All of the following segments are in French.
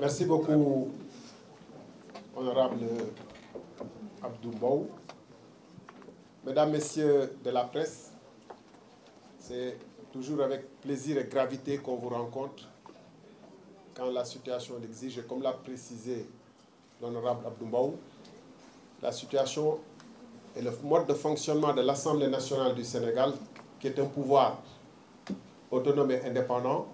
Merci beaucoup, honorable Abdou Mbow. Mesdames, Messieurs de la presse, c'est toujours avec plaisir et gravité qu'on vous rencontre quand la situation l'exige. Et comme l'a précisé l'honorable Abdou Mbow, la situation et le mode de fonctionnement de l'Assemblée nationale du Sénégal, qui est un pouvoir autonome et indépendant,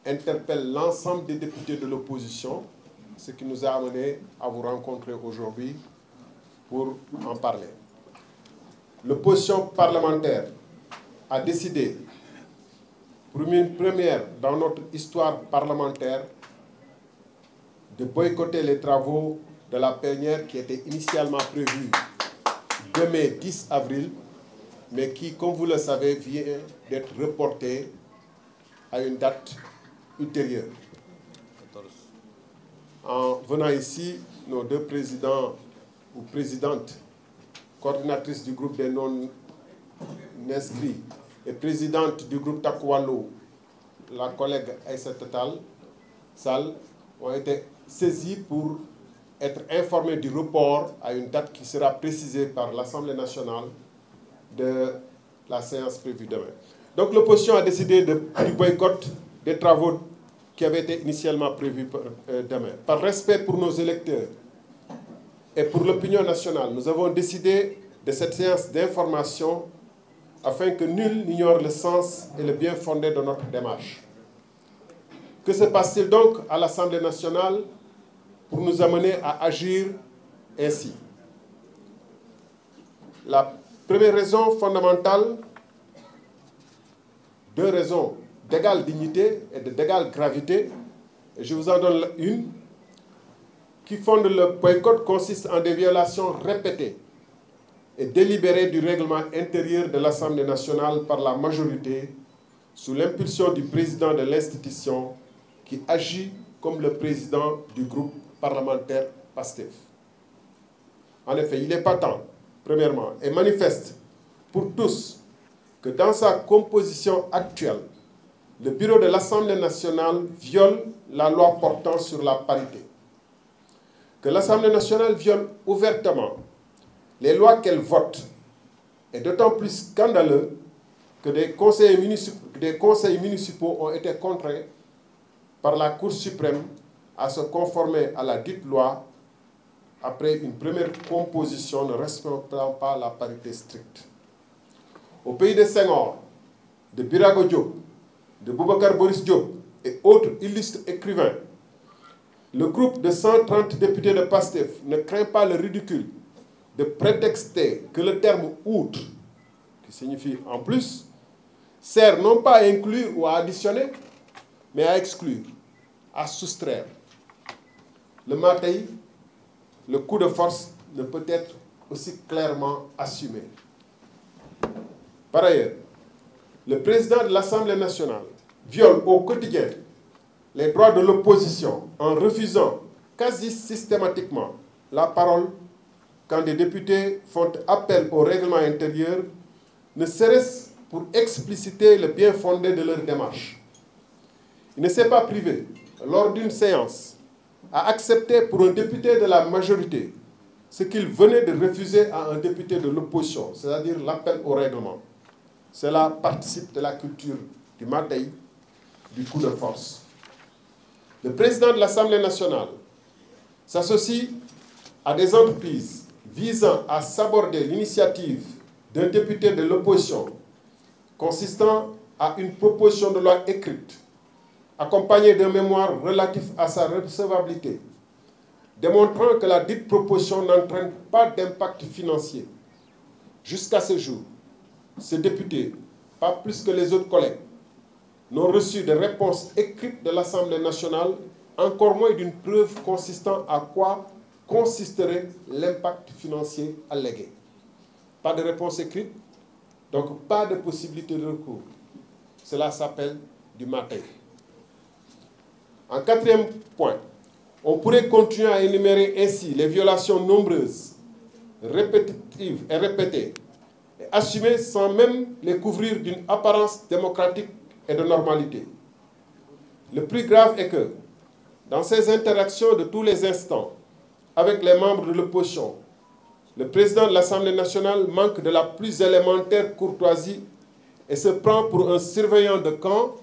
interpelle l'ensemble des députés de l'opposition, ce qui nous a amené à vous rencontrer aujourd'hui pour en parler. L'opposition parlementaire a décidé, pour une première dans notre histoire parlementaire, de boycotter les travaux de la plénière qui était initialement prévue demain 10 avril, mais qui, comme vous le savez, vient d'être reportée à une date ultérieure. En venant ici, nos deux présidents ou présidentes, coordinatrices du groupe des non-inscrits et présidente du groupe Takwalo, la collègue Aïssata Tall Sall, ont été saisis pour être informés du report à une date qui sera précisée par l'Assemblée nationale de la séance prévue demain. Donc l'opposition a décidé du boycott des travaux qui avaient été initialement prévus demain. Par respect pour nos électeurs et pour l'opinion nationale, nous avons décidé de cette séance d'information afin que nul n'ignore le sens et le bien fondé de notre démarche. Que se passe-t-il donc à l'Assemblée nationale pour nous amener à agir ainsi? La première raison fondamentale, deux raisons d'égale dignité et d'égale gravité, et je vous en donne une, qui fonde le boycott consiste en des violations répétées et délibérées du règlement intérieur de l'Assemblée nationale par la majorité sous l'impulsion du président de l'institution qui agit comme le président du groupe parlementaire PASTEF. En effet, il est patent, premièrement, et manifeste pour tous que dans sa composition actuelle, le bureau de l'Assemblée nationale viole la loi portant sur la parité. Que l'Assemblée nationale viole ouvertement les lois qu'elle vote est d'autant plus scandaleux que des conseils municipaux ont été contraints par la Cour suprême à se conformer à la dite loi après une première composition ne respectant pas la parité stricte. Au pays de Senghor, de Birago Diop, de Boubacar Boris Diop et autres illustres écrivains, le groupe de 130 députés de PASTEF ne craint pas le ridicule de prétexter que le terme « outre », qui signifie « en plus », sert non pas à inclure ou à additionner, mais à exclure, à soustraire. Le matin, le coup de force ne peut être aussi clairement assumé. Par ailleurs, le président de l'Assemblée nationale viole au quotidien les droits de l'opposition en refusant quasi systématiquement la parole quand des députés font appel au règlement intérieur, ne serait-ce pour expliciter le bien fondé de leur démarche. Il ne s'est pas privé, lors d'une séance, à accepter pour un député de la majorité ce qu'il venait de refuser à un député de l'opposition, c'est-à-dire l'appel au règlement. Cela participe de la culture du matai, du coup de force. Le président de l'Assemblée nationale s'associe à des entreprises visant à saborder l'initiative d'un député de l'opposition consistant à une proposition de loi écrite accompagnée d'un mémoire relatif à sa recevabilité, démontrant que la dite proposition n'entraîne pas d'impact financier. Jusqu'à ce jour, ces députés, pas plus que les autres collègues, n'ont reçu de réponse écrite de l'Assemblée nationale, encore moins d'une preuve consistant à quoi consisterait l'impact financier allégué. Pas de réponse écrite, donc pas de possibilité de recours. Cela s'appelle du matin. En quatrième point, on pourrait continuer à énumérer ainsi les violations nombreuses répétitives et répétées, et assumées sans même les couvrir d'une apparence démocratique et de normalité. Le plus grave est que, dans ces interactions de tous les instants avec les membres de l'opposition, le président de l'Assemblée nationale manque de la plus élémentaire courtoisie et se prend pour un surveillant de camp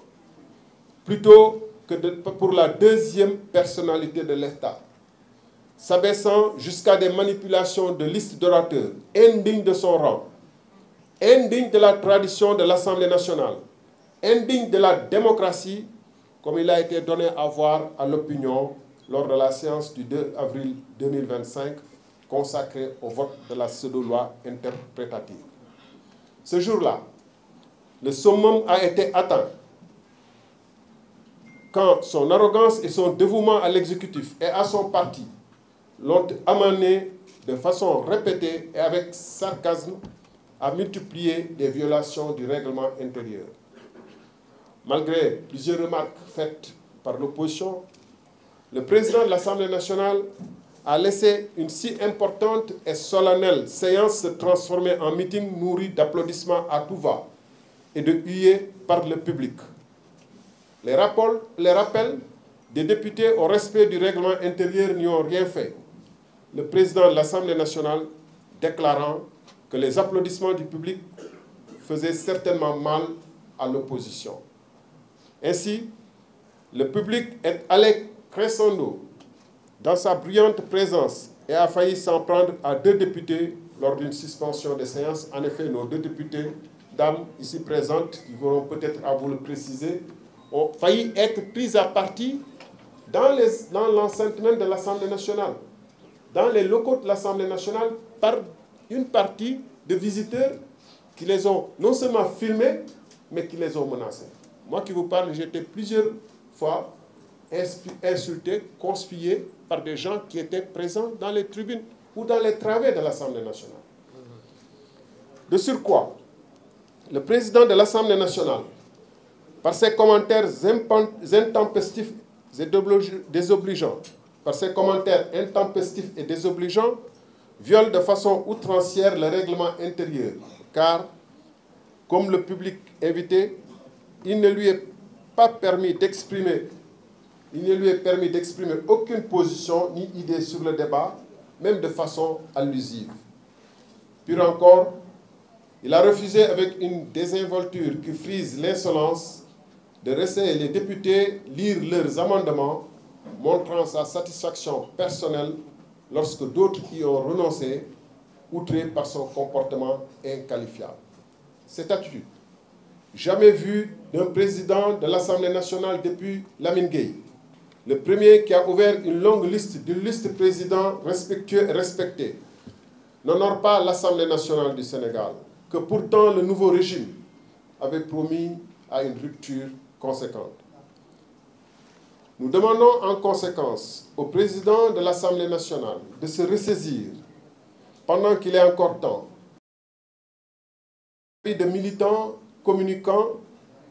plutôt que pour la deuxième personnalité de l'État, s'abaissant jusqu'à des manipulations de listes d'orateurs indignes de son rang, indignes de la tradition de l'Assemblée nationale, indignes de la démocratie, comme il a été donné à voir à l'opinion lors de la séance du 2 avril 2025 consacrée au vote de la pseudo-loi interprétative. Ce jour-là, le summum a été atteint quand son arrogance et son dévouement à l'exécutif et à son parti l'ont amené de façon répétée et avec sarcasme à multiplier des violations du règlement intérieur. Malgré plusieurs remarques faites par l'opposition, le président de l'Assemblée nationale a laissé une si importante et solennelle séance se transformer en meeting nourri d'applaudissements à tout va et de huées par le public. Les rappels des députés au respect du règlement intérieur n'y ont rien fait. Le président de l'Assemblée nationale déclarant que les applaudissements du public faisaient certainement mal à l'opposition. Ainsi, le public est allé crescendo dans sa bruyante présence et a failli s'en prendre à 2 députés lors d'une suspension des séances. En effet, nos 2 députés, dames ici présentes, qui vont peut-être à vous le préciser, ont failli être prises à partie dans l'enceinte même de l'Assemblée nationale, dans les locaux de l'Assemblée nationale, par une partie de visiteurs qui les ont non seulement filmés, mais qui les ont menacés. Moi qui vous parle, j'ai été plusieurs fois insulté, conspué par des gens qui étaient présents dans les tribunes ou dans les travées de l'Assemblée nationale. De surcroît, le président de l'Assemblée nationale, par ses commentaires intempestifs et désobligeants, viole de façon outrancière le règlement intérieur, car, comme le public invité, il ne lui est permis d'exprimer aucune position ni idée sur le débat, même de façon allusive. Pire encore, il a refusé avec une désinvolture qui frise l'insolence de laisser les députés lire leurs amendements, montrant sa satisfaction personnelle lorsque d'autres y ont renoncé, outrés par son comportement inqualifiable. Cette attitude, jamais vue d'un président de l'Assemblée nationale depuis Lamine Gueye, le premier qui a ouvert une longue liste d'illustres présidents respectueux et respectés, n'honore pas l'Assemblée nationale du Sénégal, que pourtant le nouveau régime avait promis à une rupture conséquente. Nous demandons en conséquence au président de l'Assemblée nationale de se ressaisir pendant qu'il est encore temps, de militants communicants,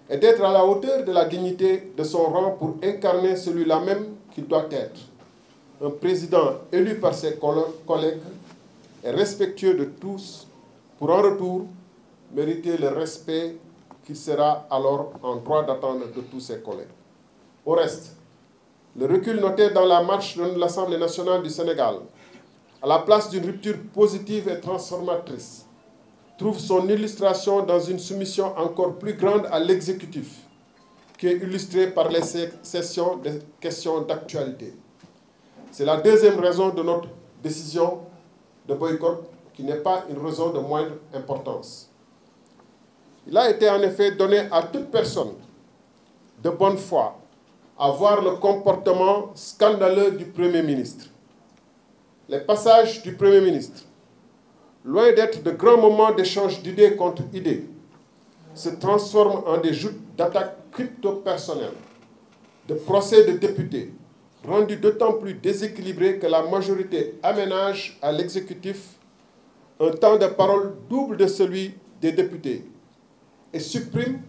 et d'être à la hauteur de la dignité de son rang pour incarner celui-là même qu'il doit être. Un président élu par ses collègues et respectueux de tous pour en retour mériter le respect qu'il sera alors en droit d'attendre de tous ses collègues. Au reste, le recul noté dans la marche de l'Assemblée nationale du Sénégal, à la place d'une rupture positive et transformatrice, trouve son illustration dans une soumission encore plus grande à l'exécutif, qui est illustrée par les sessions de questions d'actualité. C'est la deuxième raison de notre décision de boycott, qui n'est pas une raison de moindre importance. Il a été en effet donné à toute personne de bonne foi à voir le comportement scandaleux du Premier ministre. Les passages du Premier ministre, loin d'être de grands moments d'échange d'idées contre idées, se transforment en des joutes d'attaques crypto-personnelles, de procès de députés, rendus d'autant plus déséquilibrés que la majorité aménage à l'exécutif un temps de parole double de celui des députés et supprime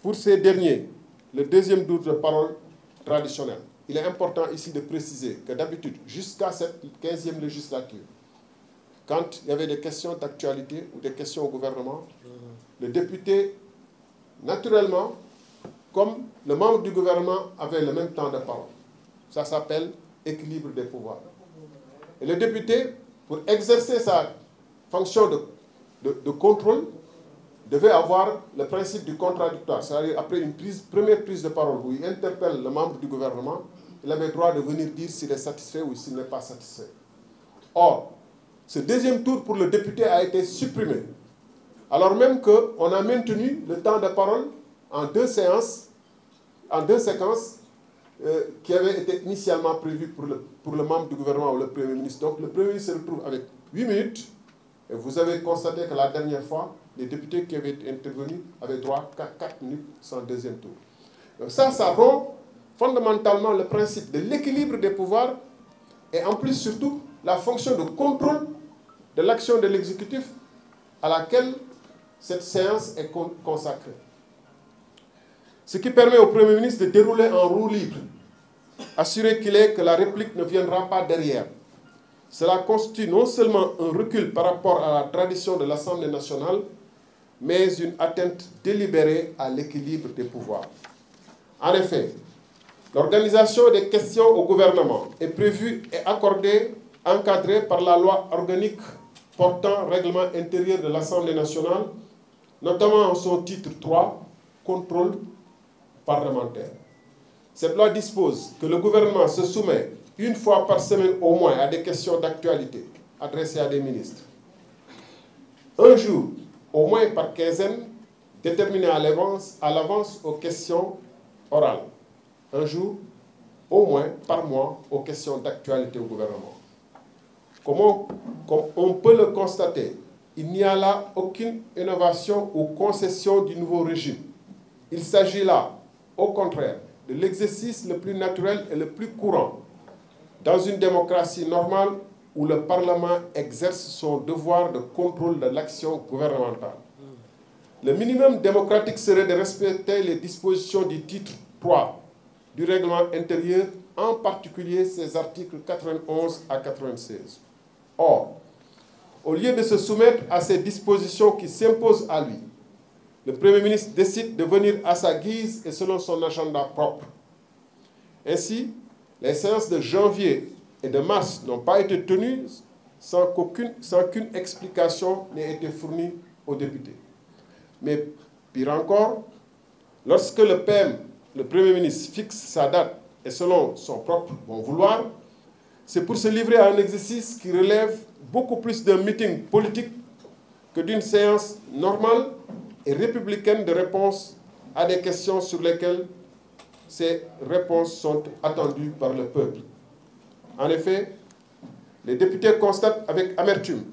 pour ces derniers le deuxième tour de parole traditionnel. Il est important ici de préciser que d'habitude, jusqu'à cette 15e législature, quand il y avait des questions d'actualité ou des questions au gouvernement, le député, naturellement, comme le membre du gouvernement avait le même temps de parole. Ça s'appelle équilibre des pouvoirs. Et le député, pour exercer sa fonction de contrôle, devait avoir le principe du contradictoire. C'est-à-dire, après une première prise de parole où il interpelle le membre du gouvernement, il avait le droit de venir dire s'il est satisfait ou s'il n'est pas satisfait. Or, ce deuxième tour pour le député a été supprimé, alors même qu'on a maintenu le temps de parole en deux séquences qui avaient été initialement prévues pour le membre du gouvernement ou le Premier ministre. Donc le Premier ministre se retrouve avec 8 minutes, et vous avez constaté que la dernière fois, les députés qui avaient intervenu avaient droit qu'à 4 minutes sans deuxième tour. Donc ça rompt fondamentalement le principe de l'équilibre des pouvoirs et en plus surtout la fonction de contrôle de l'action de l'exécutif à laquelle cette séance est consacrée. Ce qui permet au Premier ministre de dérouler en roue libre, assurer qu'il est que la réplique ne viendra pas derrière. Cela constitue non seulement un recul par rapport à la tradition de l'Assemblée nationale, mais une atteinte délibérée à l'équilibre des pouvoirs. En effet, l'organisation des questions au gouvernement est prévue et encadrée par la loi organique portant règlement intérieur de l'Assemblée nationale, notamment en son titre 3, contrôle parlementaire. Cette loi dispose que le gouvernement se soumet une fois par semaine au moins à des questions d'actualité adressées à des ministres. Un jour, au moins par quinzaine, déterminé à l'avance aux questions orales. Un jour, au moins par mois, aux questions d'actualité au gouvernement. Comme on peut le constater, il n'y a là aucune innovation ou concession du nouveau régime. Il s'agit là, au contraire, de l'exercice le plus naturel et le plus courant dans une démocratie normale où le Parlement exerce son devoir de contrôle de l'action gouvernementale. Le minimum démocratique serait de respecter les dispositions du titre 3 du règlement intérieur, en particulier ses articles 91 à 96. Or, au lieu de se soumettre à ces dispositions qui s'imposent à lui, le Premier ministre décide de venir à sa guise et selon son agenda propre. Ainsi, les séances de janvier et de mars n'ont pas été tenues sans qu'une explication n'ait été fournie aux députés. Mais pire encore, lorsque le PM, le Premier ministre, fixe sa date et selon son propre bon vouloir, c'est pour se livrer à un exercice qui relève beaucoup plus d'un meeting politique que d'une séance normale et républicaine de réponse à des questions sur lesquelles ces réponses sont attendues par le peuple. En effet, les députés constatent avec amertume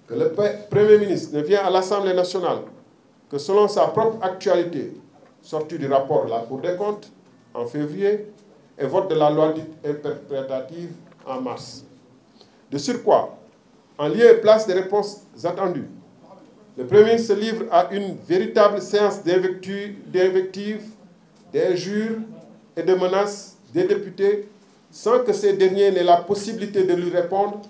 que le Premier ministre ne vient à l'Assemblée nationale que selon sa propre actualité, sortie du rapport de la Cour des comptes en février et vote de la loi dite interprétative en mars. De surcroît, en lieu et place des réponses attendues, le Premier ministre se livre à une véritable séance d'invectives, d'injures et de menaces des députés sans que ces derniers n'aient la possibilité de lui répondre,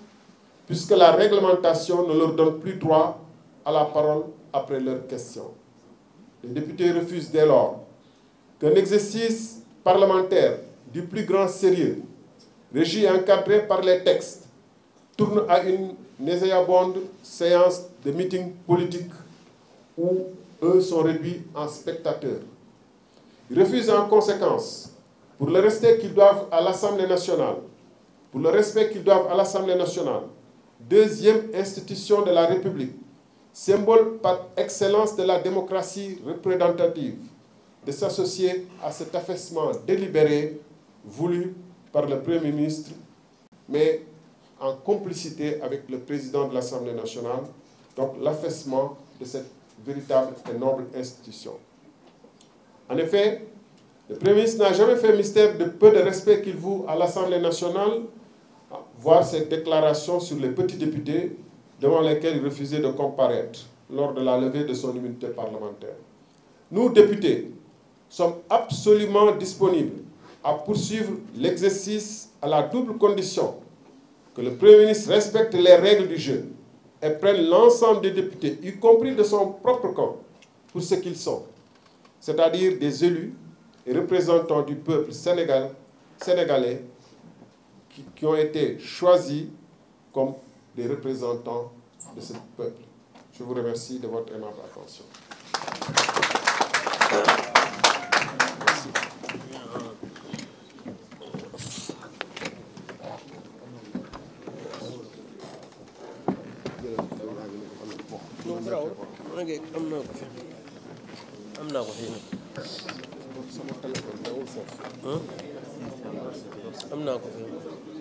puisque la réglementation ne leur donne plus droit à la parole après leurs questions. Les députés refusent dès lors qu'un exercice parlementaire du plus grand sérieux, régi et encadré par les textes, tourne à une nauséabonde séance de meeting politique où eux sont réduits en spectateurs. Ils refusent en conséquence, pour le respect qu'ils doivent à l'Assemblée nationale, deuxième institution de la République, symbole par excellence de la démocratie représentative, de s'associer à cet affaissement délibéré voulu par le Premier ministre, mais en complicité avec le président de l'Assemblée nationale, donc l'affaissement de cette véritable et noble institution. En effet, le Premier ministre n'a jamais fait mystère de peu de respect qu'il voue à l'Assemblée nationale, voir ses déclarations sur les petits députés devant lesquels il refusait de comparaître lors de la levée de son immunité parlementaire. Nous, députés, sommes absolument disponibles à poursuivre l'exercice à la double condition que le Premier ministre respecte les règles du jeu et prenne l'ensemble des députés, y compris de son propre camp, pour ce qu'ils sont, c'est-à-dire des élus et représentants du peuple sénégalais qui ont été choisis comme des représentants de ce peuple. Je vous remercie de votre aimable attention. Merci. am naa ko fii am naa ko fii